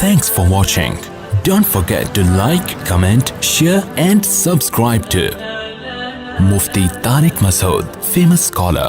Thanks for watching. Don't forget to like, comment, share and subscribe to Mufti Tariq Masood, famous scholar.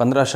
15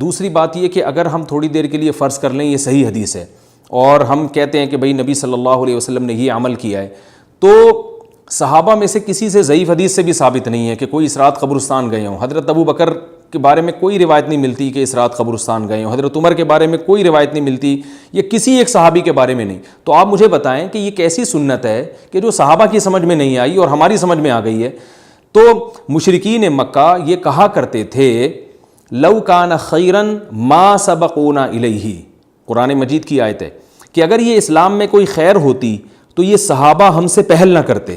دوسری بات یہ کہ اگر ہم تھوڑی دیر کے لیے فرض کر لیں یہ صحیح حدیث ہے اور ہم کہتے ہیں کہ بھئی نبی صلی اللہ علیہ وسلم نے یہ عمل کیا ہے، تو صحابہ میں سے کسی سے ضعیف حدیث سے بھی ثابت نہیں ہے کہ کوئی اس رات قبرستان گئے ہوں۔ حضرت ابو بکر کے بارے میں کوئی روایت نہیں ملتی کہ اس رات قبرستان گئے ہوں، حضرت عمر کے بارے میں کوئی روایت نہیں ملتی، یہ کسی ایک صحابی کے بارے میں نہیں۔ تو آپ مجھے بتائیں کہ یہ کیسی سنت ہے کہ جو صحابہ کی سمجھ میں نہیں آئی اور ہماری سمجھ میں آ گئی ہے؟ تو مشرکین مکہ یہ کہا کرتے تھے لو کان خیرن ما سبقونا الیہ، قرآن مجید کی آیت ہے کہ اگر یہ اسلام میں کوئی خیر ہوتی تو یہ صحابہ ہم سے پہل نہ کرتے،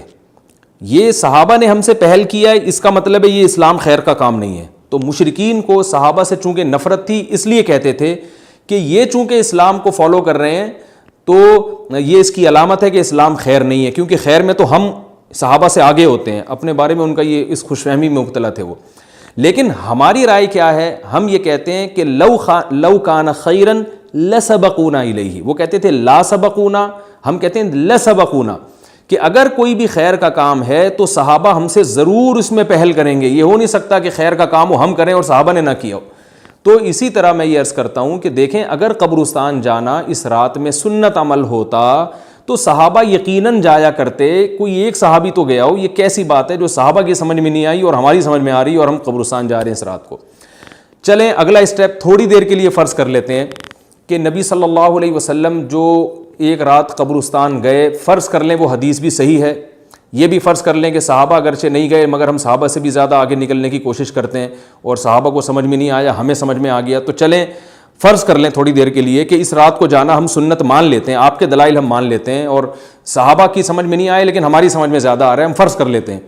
یہ صحابہ نے ہم سے پہل کیا ہے، اس کا مطلب ہے یہ اسلام خیر کا کام نہیں ہے۔ تو مشرکین کو صحابہ سے چونکہ نفرت تھی اس لیے کہتے تھے کہ یہ چونکہ اسلام کو فالو کر رہے ہیں تو یہ اس کی علامت ہے کہ اسلام خیر نہیں ہے، کیونکہ خیر میں تو ہم صحابہ سے آگے ہوتے ہیں، اپنے بارے میں ان کا یہ اس خوش فہمی میں مبتلا تھے وہ۔ لیکن ہماری رائے کیا ہے؟ ہم یہ کہتے ہیں کہ لو کان خیرن لسبقونا الیہ، وہ کہتے تھے لا سبقونا، ہم کہتے ہیں لسبقونا، کہ اگر کوئی بھی خیر کا کام ہے تو صحابہ ہم سے ضرور اس میں پہل کریں گے، یہ ہو نہیں سکتا کہ خیر کا کام وہ ہم کریں اور صحابہ نے نہ کیا ہو۔ تو اسی طرح میں یہ عرض کرتا ہوں کہ دیکھیں اگر قبرستان جانا اس رات میں سنت عمل ہوتا تو صحابہ یقیناً جایا کرتے، کوئی ایک صحابی تو گیا ہو، یہ کیسی بات ہے جو صحابہ کی سمجھ میں نہیں آئی اور ہماری سمجھ میں آ رہی ہے اور ہم قبرستان جا رہے ہیں اس رات کو۔ چلیں اگلا اسٹیپ تھوڑی دیر کے لیے فرض کر لیتے ہیں کہ نبی صلی اللہ علیہ وسلم جو ایک رات قبرستان گئے، فرض کر لیں وہ حدیث بھی صحیح ہے، یہ بھی فرض کر لیں کہ صحابہ اگرچہ نہیں گئے مگر ہم صحابہ سے بھی زیادہ آگے نکلنے کی کوشش کرتے ہیں اور صحابہ کو سمجھ میں نہیں آیا، ہمیں سمجھ میں آ گیا، تو چلیں فرض کر لیں تھوڑی دیر کے لیے کہ اس رات کو جانا ہم سنت مان لیتے ہیں، آپ کے دلائل ہم مان لیتے ہیں اور صحابہ کی سمجھ میں نہیں آئے لیکن ہماری سمجھ میں زیادہ آ رہا ہے، ہم فرض کر لیتے ہیں،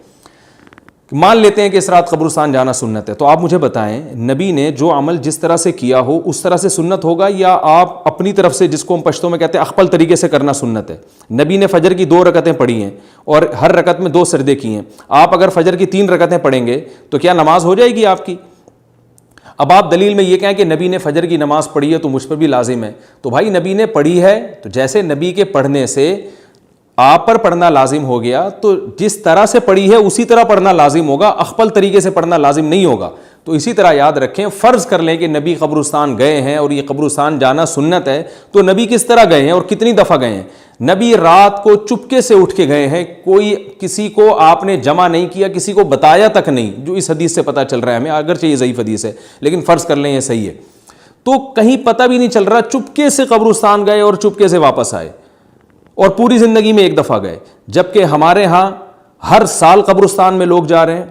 مان لیتے ہیں کہ اس رات قبرستان جانا سنت ہے۔ تو آپ مجھے بتائیں نبی نے جو عمل جس طرح سے کیا ہو اس طرح سے سنت ہوگا یا آپ اپنی طرف سے، جس کو ہم پشتوں میں کہتے ہیں اخپل طریقے سے کرنا سنت ہے؟ نبی نے فجر کی 2 رکعتیں پڑھی ہیں اور ہر رکعت میں 2 سجدے کیے ہیں، آپ اگر فجر کی 3 رکعتیں پڑھیں گے تو کیا نماز ہو جائے گی آپ کی؟ اب آپ دلیل میں یہ کہیں کہ نبی نے فجر کی نماز پڑھی ہے تو مجھ پر بھی لازم ہے، تو بھائی نبی نے پڑھی ہے تو جیسے نبی کے پڑھنے سے آپ پر پڑھنا لازم ہو گیا تو جس طرح سے پڑھی ہے اسی طرح پڑھنا لازم ہوگا، اخپل طریقے سے پڑھنا لازم نہیں ہوگا۔ تو اسی طرح یاد رکھیں، فرض کر لیں کہ نبی قبرستان گئے ہیں اور یہ قبرستان جانا سنت ہے، تو نبی کس طرح گئے ہیں اور کتنی دفعہ گئے ہیں؟ نبی رات کو چپکے سے اٹھ کے گئے ہیں، کوئی کسی کو آپ نے جمع نہیں کیا، کسی کو بتایا تک نہیں، جو اس حدیث سے پتہ چل رہا ہے ہمیں، اگرچہ یہ ضعیف حدیث ہے لیکن فرض کر لیں یہ صحیح ہے، تو کہیں پتہ بھی نہیں چل رہا، چپکے سے قبرستان گئے اور چپکے سے واپس آئے اور پوری زندگی میں ایک دفعہ گئے، جبکہ ہمارے ہاں ہر سال قبرستان میں لوگ جا رہے ہیں،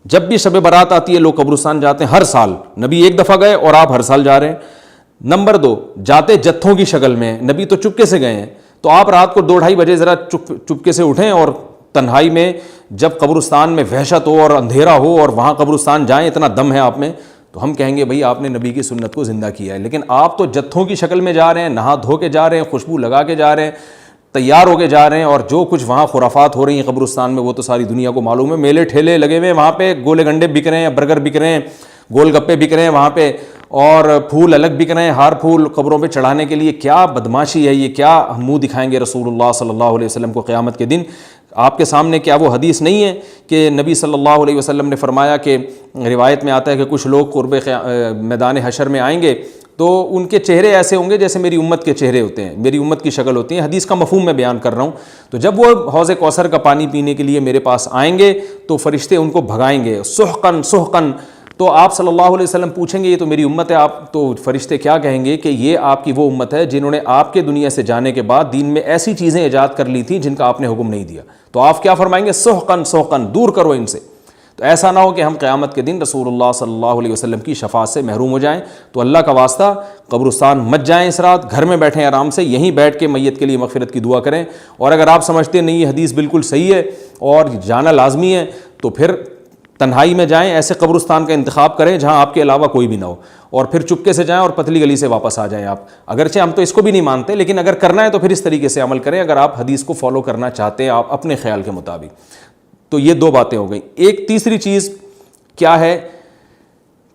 جب بھی شب برات آتی ہے لوگ قبرستان جاتے ہیں، ہر سال، نبی ایک دفعہ گئے اور آپ ہر سال جا رہے ہیں۔ نمبر 2، جاتے جتھوں کی شکل میں، نبی تو چپکے سے گئے ہیں، تو آپ رات کو 2-2:30 بجے ذرا چپکے سے اٹھیں اور تنہائی میں جب قبرستان میں وحشت ہو اور اندھیرا ہو اور وہاں قبرستان جائیں، اتنا دم ہے آپ میں، تو ہم کہیں گے بھئی آپ نے نبی کی سنت کو زندہ کیا ہے۔ لیکن آپ تو جتھوں کی شکل میں جا رہے ہیں، نہا دھو کے جا رہے ہیں، خوشبو لگا کے جا رہے ہیں، تیار ہو کے جا رہے ہیں، اور جو کچھ وہاں خرافات ہو رہی ہیں قبرستان میں وہ تو ساری دنیا کو معلوم ہے، میلے ٹھیلے لگے ہوئے ہیں وہاں پہ، گولے گنڈے بک رہے ہیں، برگر بک رہے ہیں، گول گپے بک رہے ہیں وہاں پہ، اور پھول الگ بک رہے ہیں، ہار پھول قبروں پہ چڑھانے کے لیے۔ کیا بدماشی ہے یہ، کیا منہ دکھائیں گے رسول اللہ صلی اللہ علیہ وسلم کو قیامت کے دن؟ آپ کے سامنے کیا وہ حدیث نہیں ہے کہ نبی صلی اللہ علیہ وسلم نے فرمایا کہ روایت میں آتا ہے کہ کچھ لوگ قرب میدان حشر میں آئیں گے تو ان کے چہرے ایسے ہوں گے جیسے میری امت کے چہرے ہوتے ہیں، میری امت کی شکل ہوتی ہے، حدیث کا مفہوم میں بیان کر رہا ہوں۔ تو جب وہ حوض کوثر کا پانی پینے کے لیے میرے پاس آئیں گے تو فرشتے ان کو بھگائیں گے، سحقن سحقن، تو آپ صلی اللہ علیہ وسلم پوچھیں گے یہ تو میری امت ہے، آپ تو فرشتے کیا کہیں گے کہ یہ آپ کی وہ امت ہے جنہوں نے آپ کے دنیا سے جانے کے بعد دین میں ایسی چیزیں ایجاد کر لی تھیں جن کا آپ نے حکم نہیں دیا۔ تو آپ کیا فرمائیں گے؟ سحقن سحقن، دور کرو ان سے۔ تو ایسا نہ ہو کہ ہم قیامت کے دن رسول اللہ صلی اللہ علیہ وسلم کی شفاعت سے محروم ہو جائیں۔ تو اللہ کا واسطہ قبرستان مت جائیں اس رات، گھر میں بیٹھیں آرام سے، یہیں بیٹھ کے میت کے لیے مغفرت کی دعا کریں، اور اگر آپ سمجھتے نہیں یہ حدیث بالکل صحیح ہے اور جانا لازمی ہے تو پھر تنہائی میں جائیں، ایسے قبرستان کا انتخاب کریں جہاں آپ کے علاوہ کوئی بھی نہ ہو، اور پھر چپکے سے جائیں اور پتلی گلی سے واپس آ جائیں آپ۔ اگرچہ ہم تو اس کو بھی نہیں مانتے لیکن اگر کرنا ہے تو پھر اس طریقے سے عمل کریں اگر آپ حدیث کو فالو کرنا چاہتے ہیں آپ اپنے خیال کے مطابق۔ تو یہ 2 باتیں ہو گئیں۔ ایک تیسری چیز کیا ہے؟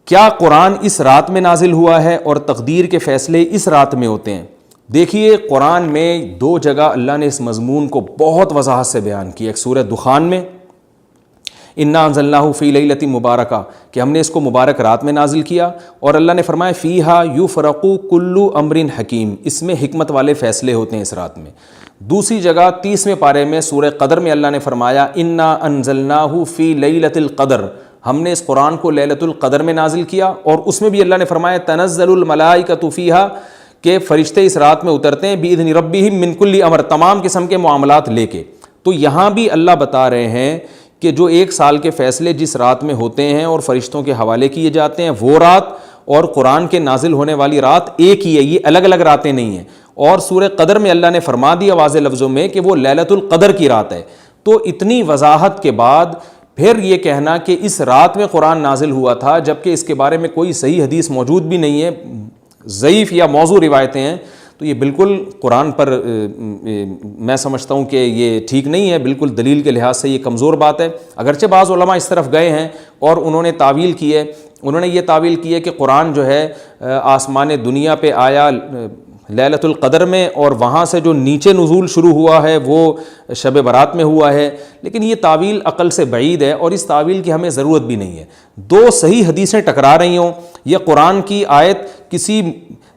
کیا قرآن اس رات میں نازل ہوا ہے اور تقدیر کے فیصلے اس رات میں ہوتے ہیں؟ دیکھیے قرآن میں 2 جگہ اللہ نے اس مضمون کو بہت وضاحت سے بیان کیا، ایک سورہ دخان میں، انا انزلناہ فی لیلۃ مبارکہ کہ ہم نے اس کو مبارک رات میں نازل کیا، اور اللہ نے فرمایا فیہا یفرق کل امر حکیم، اس میں حکمت والے فیصلے ہوتے ہیں اس رات میں۔ دوسری جگہ 30ویں پارے میں سورہ قدر میں اللہ نے فرمایا انا انزلناہ فی لیلۃ القدر، ہم نے اس قرآن کو لیلۃ القدر میں نازل کیا، اور اس میں بھی اللہ نے فرمایا تنزل الملائکۃ فیہا کہ فرشتے اس رات میں اترتے ہیں باذن ربہم من کل امر، تمام قسم کے معاملات لے کے۔ تو یہاں بھی اللہ بتا رہے ہیں کہ جو 1 سال کے فیصلے جس رات میں ہوتے ہیں اور فرشتوں کے حوالے کیے جاتے ہیں، وہ رات اور قرآن کے نازل ہونے والی رات ایک ہی ہے، یہ الگ الگ راتیں نہیں ہیں۔ اور سورہ قدر میں اللہ نے فرما دیا واضح لفظوں میں کہ وہ لیلۃ القدر کی رات ہے۔ تو اتنی وضاحت کے بعد پھر یہ کہنا کہ اس رات میں قرآن نازل ہوا تھا، جبکہ اس کے بارے میں کوئی صحیح حدیث موجود بھی نہیں ہے، ضعیف یا موضوع روایتیں ہیں، تو یہ بالکل قرآن پر میں سمجھتا ہوں کہ یہ ٹھیک نہیں ہے، بالکل دلیل کے لحاظ سے یہ کمزور بات ہے۔ اگرچہ بعض علماء اس طرف گئے ہیں اور انہوں نے تعویل کی ہے، انہوں نے یہ تعویل کی ہے کہ قرآن جو ہے آسمان دنیا پہ آیا لیلۃ القدر میں، اور وہاں سے جو نیچے نزول شروع ہوا ہے وہ شب برات میں ہوا ہے، لیکن یہ تعویل عقل سے بعید ہے، اور اس تعویل کی ہمیں ضرورت بھی نہیں ہے۔ دو صحیح حدیثیں ٹکرا رہی ہوں یا قرآن کی آیت کسی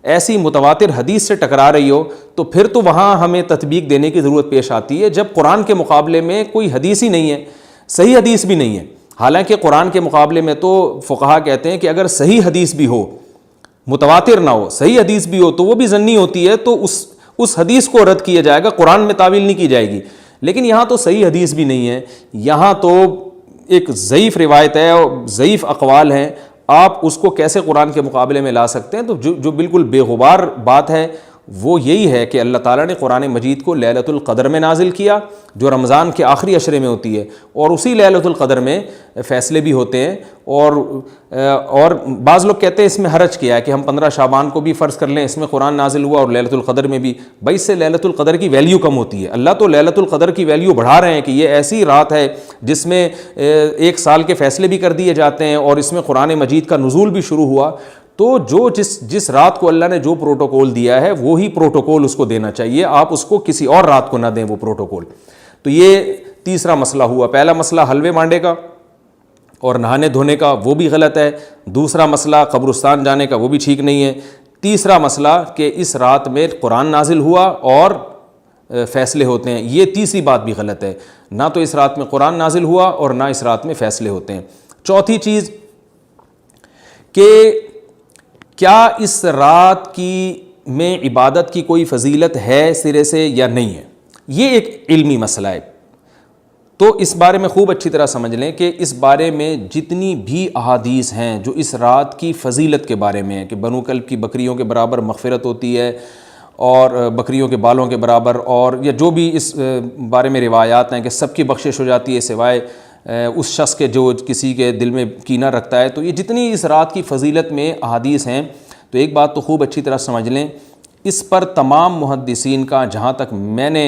ایسی متواتر حدیث سے ٹکرا رہی ہو، تو پھر تو وہاں ہمیں تطبیق دینے کی ضرورت پیش آتی ہے، جب قرآن کے مقابلے میں کوئی حدیث ہی نہیں ہے، صحیح حدیث بھی نہیں ہے۔ حالانکہ قرآن کے مقابلے میں تو فقہا کہتے ہیں کہ اگر صحیح حدیث بھی ہو، متواتر نہ ہو، صحیح حدیث بھی ہو، تو وہ بھی ظنی ہوتی ہے، تو اس حدیث کو رد کیا جائے گا، قرآن میں تعویل نہیں کی جائے گی۔ لیکن یہاں تو صحیح حدیث بھی نہیں ہے، یہاں تو ایک ضعیف روایت ہے اور ضعیف اقوال ہیں، آپ اس کو کیسے قرآن کے مقابلے میں لا سکتے ہیں؟ تو جو بالکل بے غبار بات ہے وہ یہی ہے کہ اللہ تعالیٰ نے قرآن مجید کو لیلۃ القدر میں نازل کیا، جو رمضان کے آخری عشرے میں ہوتی ہے، اور اسی لیلۃ القدر میں فیصلے بھی ہوتے ہیں۔ اور بعض لوگ کہتے ہیں اس میں حرج کیا ہے کہ ہم 15 شعبان کو بھی فرض کر لیں، اس میں قرآن نازل ہوا اور لیلۃ القدر میں بھی، بھائی اس سے لیلۃ القدر کی ویلیو کم ہوتی ہے۔ اللہ تو لیلۃ القدر کی ویلیو بڑھا رہے ہیں کہ یہ ایسی رات ہے جس میں 1 سال کے فیصلے بھی کر دیے جاتے ہیں، اور اس میں قرآن مجید کا نزول بھی شروع ہوا۔ تو جس رات کو اللہ نے جو پروٹوکول دیا ہے وہی پروٹوکول اس کو دینا چاہیے، آپ اس کو کسی اور رات کو نہ دیں وہ پروٹوکول۔ تو یہ تیسرا مسئلہ ہوا۔ پہلا مسئلہ حلوے مانڈے کا اور نہانے دھونے کا، وہ بھی غلط ہے۔ دوسرا مسئلہ قبرستان جانے کا، وہ بھی ٹھیک نہیں ہے۔ تیسرا مسئلہ کہ اس رات میں قرآن نازل ہوا اور فیصلے ہوتے ہیں، یہ تیسری بات بھی غلط ہے۔ نہ تو اس رات میں قرآن نازل ہوا اور نہ اس رات میں فیصلے ہوتے ہیں۔ چوتھی چیز کہ کیا اس رات میں عبادت کی کوئی فضیلت ہے سرے سے یا نہیں ہے، یہ ایک علمی مسئلہ ہے۔ تو اس بارے میں خوب اچھی طرح سمجھ لیں کہ اس بارے میں جتنی بھی احادیث ہیں جو اس رات کی فضیلت کے بارے میں ہیں کہ بنو کلب کی بکریوں کے برابر مغفرت ہوتی ہے اور بکریوں کے بالوں کے برابر، اور یا جو بھی اس بارے میں روایات ہیں کہ سب کی بخشش ہو جاتی ہے سوائے اس شخص کے جو کسی کے دل میں کینہ رکھتا ہے، تو یہ جتنی اس رات کی فضیلت میں احادیث ہیں، تو ایک بات تو خوب اچھی طرح سمجھ لیں، اس پر تمام محدثین کا، جہاں تک میں نے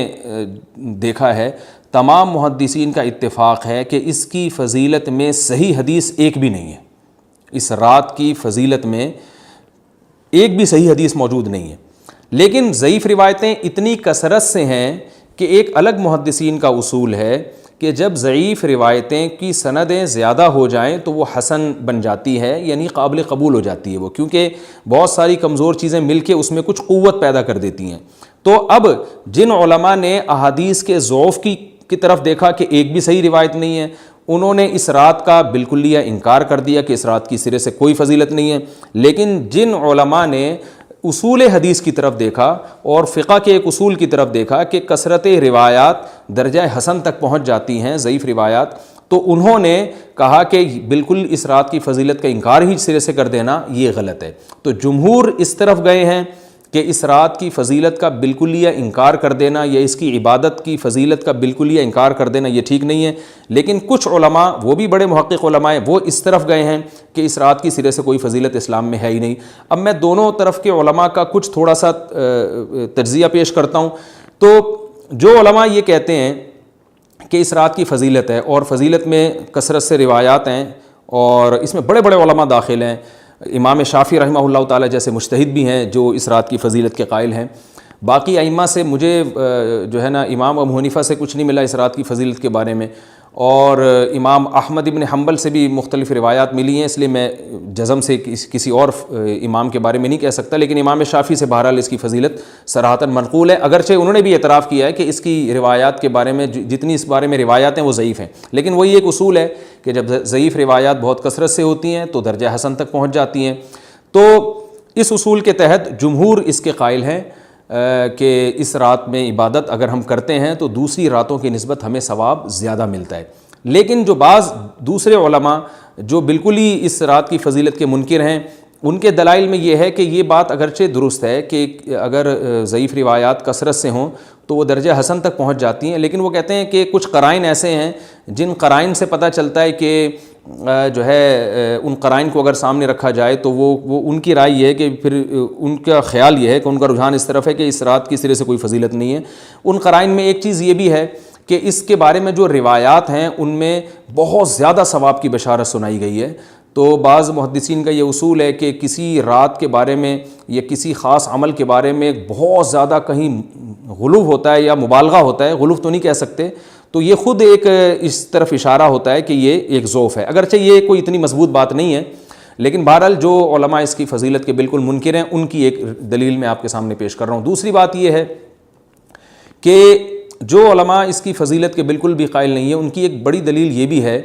دیکھا ہے، تمام محدثین کا اتفاق ہے کہ اس کی فضیلت میں صحیح حدیث ایک بھی نہیں ہے۔ اس رات کی فضیلت میں ایک بھی صحیح حدیث موجود نہیں ہے، لیکن ضعیف روایتیں اتنی کثرت سے ہیں کہ ایک الگ محدثین کا اصول ہے کہ جب ضعیف روایتیں کی سندیں زیادہ ہو جائیں تو وہ حسن بن جاتی ہے، یعنی قابل قبول ہو جاتی ہے وہ، کیونکہ بہت ساری کمزور چیزیں مل کے اس میں کچھ قوت پیدا کر دیتی ہیں۔ تو اب جن علماء نے احادیث کے ضعف کی طرف دیکھا کہ ایک بھی صحیح روایت نہیں ہے، انہوں نے اس رات کا بالکلیہ انکار کر دیا کہ اس رات کی سرے سے کوئی فضیلت نہیں ہے۔ لیکن جن علماء نے اصول حدیث کی طرف دیکھا اور فقہ کے ایک اصول کی طرف دیکھا کہ کثرت روایات درجہ حسن تک پہنچ جاتی ہیں ضعیف روایات، تو انہوں نے کہا کہ بالکل اس رات کی فضیلت کا انکار ہی سرے سے کر دینا یہ غلط ہے۔ تو جمہور اس طرف گئے ہیں کہ اس رات کی فضیلت کا بالکلیہ انکار کر دینا یا اس کی عبادت کی فضیلت کا بالکلیہ انکار کر دینا یہ ٹھیک نہیں ہے، لیکن کچھ علماء، وہ بھی بڑے محقق علماء ہیں، وہ اس طرف گئے ہیں کہ اس رات کی سرے سے کوئی فضیلت اسلام میں ہے ہی نہیں۔ اب میں دونوں طرف کے علماء کا کچھ تھوڑا سا تجزیہ پیش کرتا ہوں۔ تو جو علماء یہ کہتے ہیں کہ اس رات کی فضیلت ہے اور فضیلت میں کثرت سے روایات ہیں اور اس میں بڑے بڑے علماء داخل ہیں، امام شافعی رحمہ اللہ تعالی جیسے مجتہد بھی ہیں جو اس رات کی فضیلت کے قائل ہیں۔ باقی ائمہ سے مجھے جو ہے نا امام ابو حنیفہ سے کچھ نہیں ملا اس رات کی فضیلت کے بارے میں، اور امام احمد ابن حنبل سے بھی مختلف روایات ملی ہیں، اس لیے میں جزم سے کسی اور امام کے بارے میں نہیں کہہ سکتا، لیکن امام شافعی سے بہرحال اس کی فضیلت صراحتاً منقول ہے، اگرچہ انہوں نے بھی اعتراف کیا ہے کہ اس کی روایات کے بارے میں جتنی اس بارے میں روایات ہیں وہ ضعیف ہیں، لیکن وہی ایک اصول ہے کہ جب ضعیف روایات بہت کثرت سے ہوتی ہیں تو درجہ حسن تک پہنچ جاتی ہیں۔ تو اس اصول کے تحت جمہور اس کے قائل ہیں کہ اس رات میں عبادت اگر ہم کرتے ہیں تو دوسری راتوں کی نسبت ہمیں ثواب زیادہ ملتا ہے، لیکن جو بعض دوسرے علماء جو بالکل ہی اس رات کی فضیلت کے منکر ہیں، ان کے دلائل میں یہ ہے کہ یہ بات اگرچہ درست ہے کہ اگر ضعیف روایات کثرت سے ہوں تو وہ درجہ حسن تک پہنچ جاتی ہیں، لیکن وہ کہتے ہیں کہ کچھ قرائن ایسے ہیں جن قرائن سے پتہ چلتا ہے کہ جو ہے ان قرائن کو اگر سامنے رکھا جائے تو وہ ان کی رائے یہ ہے کہ پھر ان کا خیال یہ ہے کہ ان کا رجحان اس طرف ہے کہ اس رات کی سرے سے کوئی فضیلت نہیں ہے۔ ان قرائن میں ایک چیز یہ بھی ہے کہ اس کے بارے میں جو روایات ہیں ان میں بہت زیادہ ثواب کی بشارت سنائی گئی ہے، تو بعض محدثین کا یہ اصول ہے کہ کسی رات کے بارے میں یا کسی خاص عمل کے بارے میں بہت زیادہ کہیں غلو ہوتا ہے یا مبالغہ ہوتا ہے، غلو تو نہیں کہہ سکتے، تو یہ خود ایک اس طرف اشارہ ہوتا ہے کہ یہ ایک ضعف ہے، اگرچہ یہ کوئی اتنی مضبوط بات نہیں ہے، لیکن بہرحال جو علماء اس کی فضیلت کے بالکل منکر ہیں ان کی ایک دلیل میں آپ کے سامنے پیش کر رہا ہوں۔ دوسری بات یہ ہے کہ جو علماء اس کی فضیلت کے بالکل بھی قائل نہیں ہیں ان کی ایک بڑی دلیل یہ بھی ہے،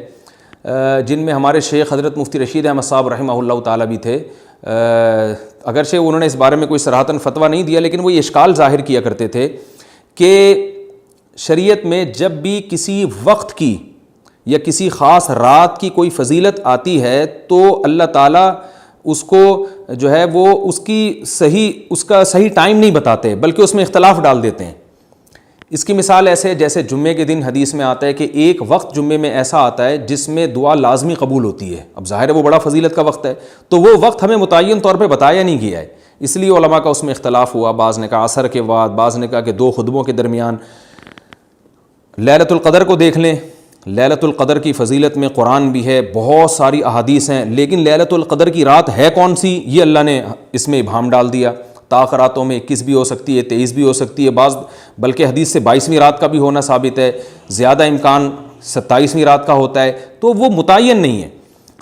جن میں ہمارے شیخ حضرت مفتی رشید احمد صاحب رحمہ اللہ تعالیٰ بھی تھے، اگرچہ انہوں نے اس بارے میں کوئی صراحتاً فتویٰ نہیں دیا، لیکن وہ یہ اشکال ظاہر کیا کرتے تھے کہ شریعت میں جب بھی کسی وقت کی یا کسی خاص رات کی کوئی فضیلت آتی ہے تو اللہ تعالیٰ اس کو جو ہے وہ اس کا صحیح ٹائم نہیں بتاتے بلکہ اس میں اختلاف ڈال دیتے ہیں۔ اس کی مثال ایسے جیسے جمعے کے دن حدیث میں آتا ہے کہ ایک وقت جمعے میں ایسا آتا ہے جس میں دعا لازمی قبول ہوتی ہے، اب ظاہر ہے وہ بڑا فضیلت کا وقت ہے، تو وہ وقت ہمیں متعین طور پہ بتایا نہیں گیا ہے، اس لیے علماء کا اس میں اختلاف ہوا، بعض نے کہا عصر کے بعد، بعض نے کہا کہ 2 خطبوں کے درمیان۔ لیلۃ القدر کو دیکھ لیں، لیلۃ القدر کی فضیلت میں قرآن بھی ہے، بہت ساری احادیث ہیں، لیکن لیلۃ القدر کی رات ہے کون سی یہ اللہ نے اس میں ابہام ڈال دیا۔ طاق راتوں میں 21 بھی ہو سکتی ہے، 23 بھی ہو سکتی ہے، بعض بلکہ حدیث سے 22ویں رات کا بھی ہونا ثابت ہے، زیادہ امکان 27ویں رات کا ہوتا ہے، تو وہ متعین نہیں ہے۔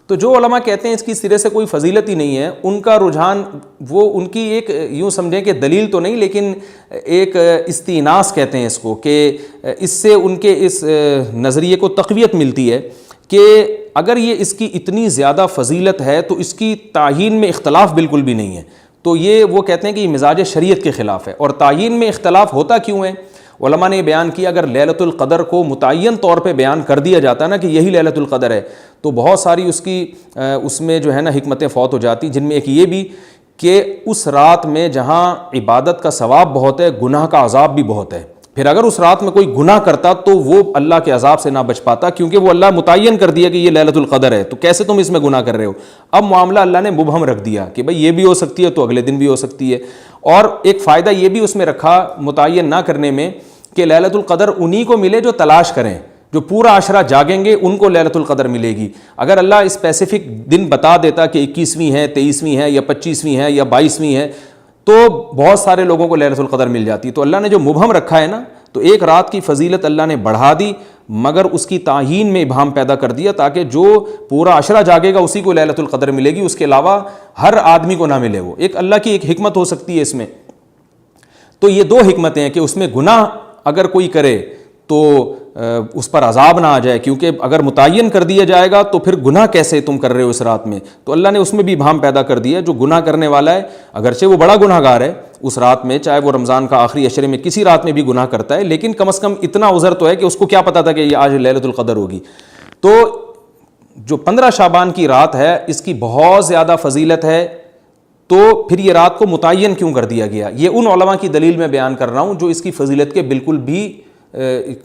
تو جو علماء کہتے ہیں اس کی سرے سے کوئی فضیلت ہی نہیں ہے، ان کا رجحان وہ ان کی ایک یوں سمجھیں کہ دلیل تو نہیں لیکن ایک استئناس کہتے ہیں اس کو، کہ اس سے ان کے اس نظریے کو تقویت ملتی ہے کہ اگر یہ اس کی اتنی زیادہ فضیلت ہے تو اس کی تعیین میں اختلاف بالکل بھی نہیں ہے، تو یہ وہ کہتے ہیں کہ یہ مزاج شریعت کے خلاف ہے۔ اور تعیین میں اختلاف ہوتا کیوں ہے؟ علماء نے بیان کیا اگر لیلۃ القدر کو متعین طور پہ بیان کر دیا جاتا نا کہ یہی لیلۃ القدر ہے تو بہت ساری اس میں جو ہے نا حکمتیں فوت ہو جاتی، جن میں ایک یہ بھی کہ اس رات میں جہاں عبادت کا ثواب بہت ہے گناہ کا عذاب بھی بہت ہے، پھر اگر اس رات میں کوئی گناہ کرتا تو وہ اللہ کے عذاب سے نہ بچ پاتا، کیونکہ وہ اللہ متعین کر دیا کہ یہ لیلۃ القدر ہے، تو کیسے تم اس میں گناہ کر رہے ہو؟ اب معاملہ اللہ نے مبہم رکھ دیا کہ بھئی یہ بھی ہو سکتی ہے تو اگلے دن بھی ہو سکتی ہے، اور ایک فائدہ یہ بھی اس میں رکھا متعین نہ کرنے میں کہ لیلۃ القدر انہی کو ملے جو تلاش کریں، جو پورا عشرہ جاگیں گے ان کو لیلۃ القدر ملے گی۔ اگر اللہ اسپیسیفک دن بتا دیتا کہ 21ویں ہے، 23ویں ہے یا 25ویں ہے یا 22ویں ہے تو بہت سارے لوگوں کو لیلۃ القدر مل جاتی، تو اللہ نے جو مبہم رکھا ہے نا تو ایک رات کی فضیلت اللہ نے بڑھا دی مگر اس کی تعیین میں ابہام پیدا کر دیا تاکہ جو پورا عشرہ جاگے گا اسی کو لیلۃ القدر ملے گی، اس کے علاوہ ہر آدمی کو نہ ملے۔ وہ ایک اللہ کی ایک حکمت ہو سکتی ہے اس میں۔ تو یہ 2 حکمتیں ہیں کہ اس میں گناہ اگر کوئی کرے تو اس پر عذاب نہ آ جائے، کیونکہ اگر متعین کر دیا جائے گا تو پھر گناہ کیسے تم کر رہے ہو اس رات میں، تو اللہ نے اس میں بھی ابہام پیدا کر دیا۔ جو گناہ کرنے والا ہے اگرچہ وہ بڑا گناہ گار ہے اس رات میں، چاہے وہ رمضان کا آخری عشرے میں کسی رات میں بھی گناہ کرتا ہے، لیکن کم از کم اتنا عذر تو ہے کہ اس کو کیا پتا تھا کہ یہ آج لیلۃ القدر ہوگی۔ تو جو 15 شعبان کی رات ہے اس کی بہت زیادہ فضیلت ہے، تو پھر یہ رات کو متعین کیوں کر دیا گیا؟ یہ ان علماء کی دلیل میں بیان کر رہا ہوں جو اس کی فضیلت کے بالکل بھی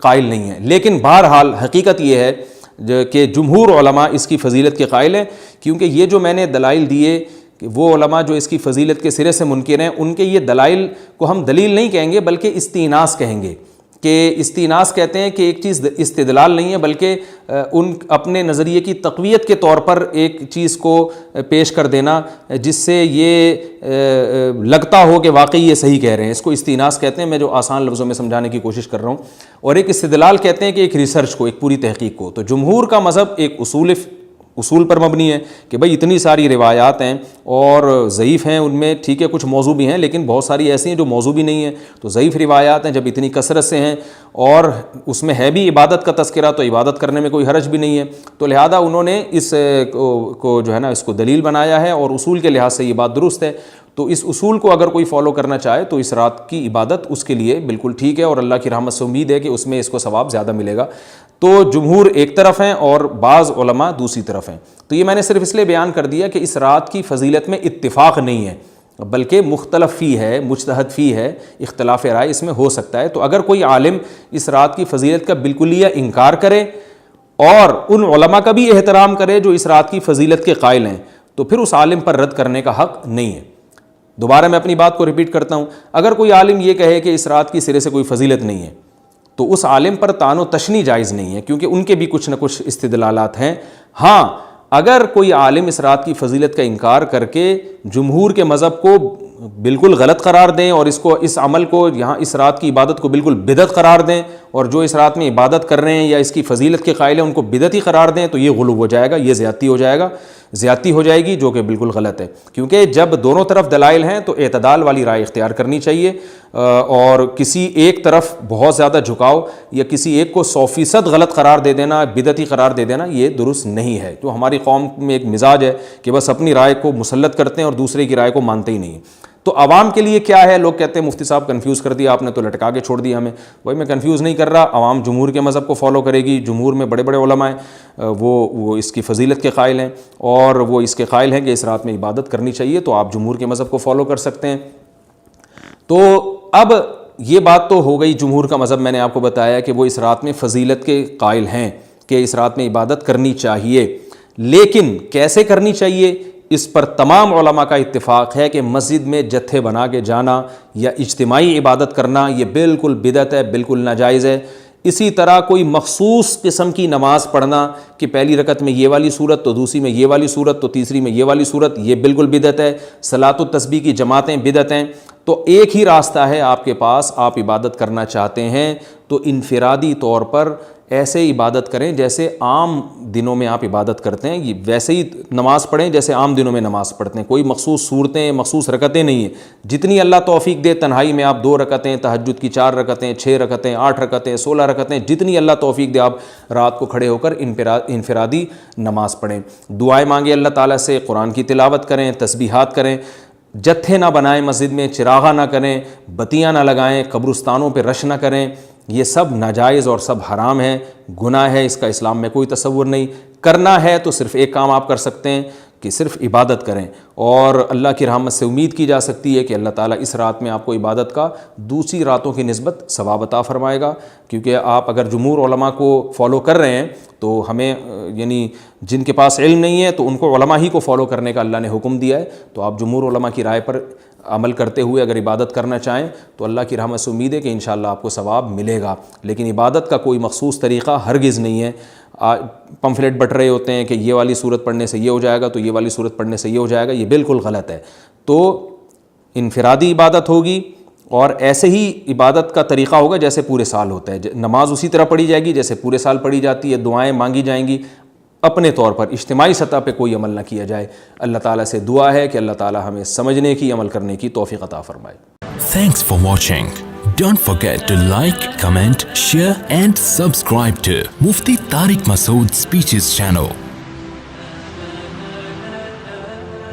قائل نہیں ہیں، لیکن بہرحال حقیقت یہ ہے کہ جمہور علماء اس کی فضیلت کے قائل ہیں، کیونکہ یہ جو میں نے دلائل دیے کہ وہ علماء جو اس کی فضیلت کے سرے سے منکر ہیں ان کے یہ دلائل کو ہم دلیل نہیں کہیں گے بلکہ استئناس کہیں گے کہ استیناس کہتے ہیں کہ ایک چیز استدلال نہیں ہے بلکہ ان اپنے نظریے کی تقویت کے طور پر ایک چیز کو پیش کر دینا جس سے یہ لگتا ہو کہ واقعی یہ صحیح کہہ رہے ہیں، اس کو استیناس کہتے ہیں، میں جو آسان لفظوں میں سمجھانے کی کوشش کر رہا ہوں۔ اور ایک استدلال کہتے ہیں کہ ایک ریسرچ کو، ایک پوری تحقیق کو۔ تو جمہور کا مذہب ایک اصول پر مبنی ہے کہ بھئی اتنی ساری روایات ہیں اور ضعیف ہیں، ان میں ٹھیک ہے کچھ موضوع بھی ہیں لیکن بہت ساری ایسی ہیں جو موضوع بھی نہیں ہیں، تو ضعیف روایات ہیں جب اتنی کثرت سے ہیں اور اس میں ہے بھی عبادت کا تذکرہ تو عبادت کرنے میں کوئی حرج بھی نہیں ہے، تو لہذا انہوں نے اس کو جو ہے نا اس کو دلیل بنایا ہے اور اصول کے لحاظ سے یہ بات درست ہے۔ تو اس اصول کو اگر کوئی فالو کرنا چاہے تو اس رات کی عبادت اس کے لیے بالکل ٹھیک ہے اور اللہ کی رحمت سے امید ہے کہ اس میں اس کو ثواب زیادہ ملے گا۔ تو جمہور ایک طرف ہیں اور بعض علماء دوسری طرف ہیں۔ تو یہ میں نے صرف اس لیے بیان کر دیا کہ اس رات کی فضیلت میں اتفاق نہیں ہے بلکہ مختلف فی ہے، مجتہد فی ہے، اختلاف رائے اس میں ہو سکتا ہے۔ تو اگر کوئی عالم اس رات کی فضیلت کا بالکلیہ انکار کرے اور ان علماء کا بھی احترام کرے جو اس رات کی فضیلت کے قائل ہیں تو پھر اس عالم پر رد کرنے کا حق نہیں ہے۔ دوبارہ میں اپنی بات کو ریپیٹ کرتا ہوں، اگر کوئی عالم یہ کہے کہ اس رات کی سرے سے کوئی فضیلت نہیں ہے تو اس عالم پر طعن و تشنیع جائز نہیں ہے کیونکہ ان کے بھی کچھ نہ کچھ استدلالات ہیں۔ ہاں اگر کوئی عالم اس رات کی فضیلت کا انکار کر کے جمہور کے مذہب کو بالکل غلط قرار دیں اور اس عمل کو یہاں اس رات کی عبادت کو بالکل بدعت قرار دیں اور جو اس رات میں عبادت کر رہے ہیں یا اس کی فضیلت کے قائل ہیں ان کو بدعتی قرار دیں تو یہ غلو ہو جائے گا، یہ زیادتی ہو جائے گی جو کہ بالکل غلط ہے۔ کیونکہ جب دونوں طرف دلائل ہیں تو اعتدال والی رائے اختیار کرنی چاہیے اور کسی ایک طرف بہت زیادہ جھکاؤ یا کسی ایک کو 100% غلط قرار دے دینا، بدعتی قرار دے دینا، یہ درست نہیں ہے۔ تو ہماری قوم میں ایک مزاج ہے کہ بس اپنی رائے کو مسلط کرتے ہیں اور دوسرے کی رائے کو مانتے ہی نہیں۔ تو عوام کے لیے کیا ہے؟ لوگ کہتے ہیں مفتی صاحب کنفیوز کر دیا آپ نے تو لٹکا کے چھوڑ دیا ہمیں۔ بھائی میں کنفیوز نہیں کر رہا، عوام جمہور کے مذہب کو فالو کرے گی، جمہور میں بڑے بڑے علماء ہیں، وہ اس کی فضیلت کے قائل ہیں اور وہ اس کے قائل ہیں کہ اس رات میں عبادت کرنی چاہیے، تو آپ جمہور کے مذہب کو فالو کر سکتے ہیں۔ تو اب یہ بات تو ہو گئی، جمہور کا مذہب میں نے آپ کو بتایا کہ وہ اس رات میں فضیلت کے قائل ہیں کہ اس رات میں عبادت کرنی چاہیے، لیکن کیسے کرنی چاہیے اس پر تمام علماء کا اتفاق ہے کہ مسجد میں جتھے بنا کے جانا یا اجتماعی عبادت کرنا یہ بالکل بدعت ہے، بالکل ناجائز ہے۔ اسی طرح کوئی مخصوص قسم کی نماز پڑھنا کہ پہلی رکعت میں یہ والی صورت تو دوسری میں یہ والی صورت تو تیسری میں یہ والی صورت، یہ بالکل بدعت ہے۔ صلاۃ التسبیح کی جماعتیں بدعت ہیں۔ تو ایک ہی راستہ ہے آپ کے پاس، آپ عبادت کرنا چاہتے ہیں تو انفرادی طور پر ایسے عبادت کریں جیسے عام دنوں میں آپ عبادت کرتے ہیں، یہ ویسے ہی نماز پڑھیں جیسے عام دنوں میں نماز پڑھتے ہیں۔ کوئی مخصوص صورتیں، مخصوص رکعتیں نہیں ہیں، جتنی اللہ توفیق دے تنہائی میں آپ 2 رکعتیں، تہجد کی 4 رکعتیں، 6 رکعتیں، 8 رکعتیں، 16 رکعتیں، جتنی اللہ توفیق دے آپ رات کو کھڑے ہو کر انفرادی نماز پڑھیں، دعائیں مانگیں اللہ تعالیٰ سے، قرآن کی تلاوت کریں، تسبیحات کریں، جتھے نہ بنائیں مسجد میں، چراغاں نہ کریں، بتیاں نہ لگائیں، قبرستانوں پہ رش نہ کریں، یہ سب ناجائز اور سب حرام ہے، گناہ ہے، اس کا اسلام میں کوئی تصور نہیں۔ کرنا ہے تو صرف ایک کام آپ کر سکتے ہیں کہ صرف عبادت کریں اور اللہ کی رحمت سے امید کی جا سکتی ہے کہ اللہ تعالیٰ اس رات میں آپ کو عبادت کا دوسری راتوں کی نسبت ثواب عطا فرمائے گا۔ کیونکہ آپ اگر جمہور علماء کو فالو کر رہے ہیں تو ہمیں یعنی جن کے پاس علم نہیں ہے تو ان کو علماء ہی کو فالو کرنے کا اللہ نے حکم دیا ہے، تو آپ جمہور علماء کی رائے پر عمل کرتے ہوئے اگر عبادت کرنا چاہیں تو اللہ کی رحمت سے امید ہے کہ انشاءاللہ آپ کو ثواب ملے گا۔ لیکن عبادت کا کوئی مخصوص طریقہ ہرگز نہیں ہے۔ پمفلیٹ بٹ رہے ہوتے ہیں کہ یہ والی صورت پڑھنے سے یہ ہو جائے گا تو یہ والی صورت پڑھنے سے یہ ہو جائے گا، یہ بالکل غلط ہے۔ تو انفرادی عبادت ہوگی اور ایسے ہی عبادت کا طریقہ ہوگا جیسے پورے سال ہوتا ہے، نماز اسی طرح پڑھی جائے گی جیسے پورے سال پڑھی جاتی ہے، دعائیں مانگی جائیں گی، اپنے طور پر اجتماعی سطح پہ کوئی عمل نہ کیا جائے۔ اللہ تعالیٰ سے دعا ہے کہ اللہ تعالیٰ ہمیں سمجھنے کی، عمل کرنے کی توفیق عطا فرمائے۔ Thanks for watching. Don't forget to like, comment, share and subscribe to Mufti Tariq Masood Speeches channel.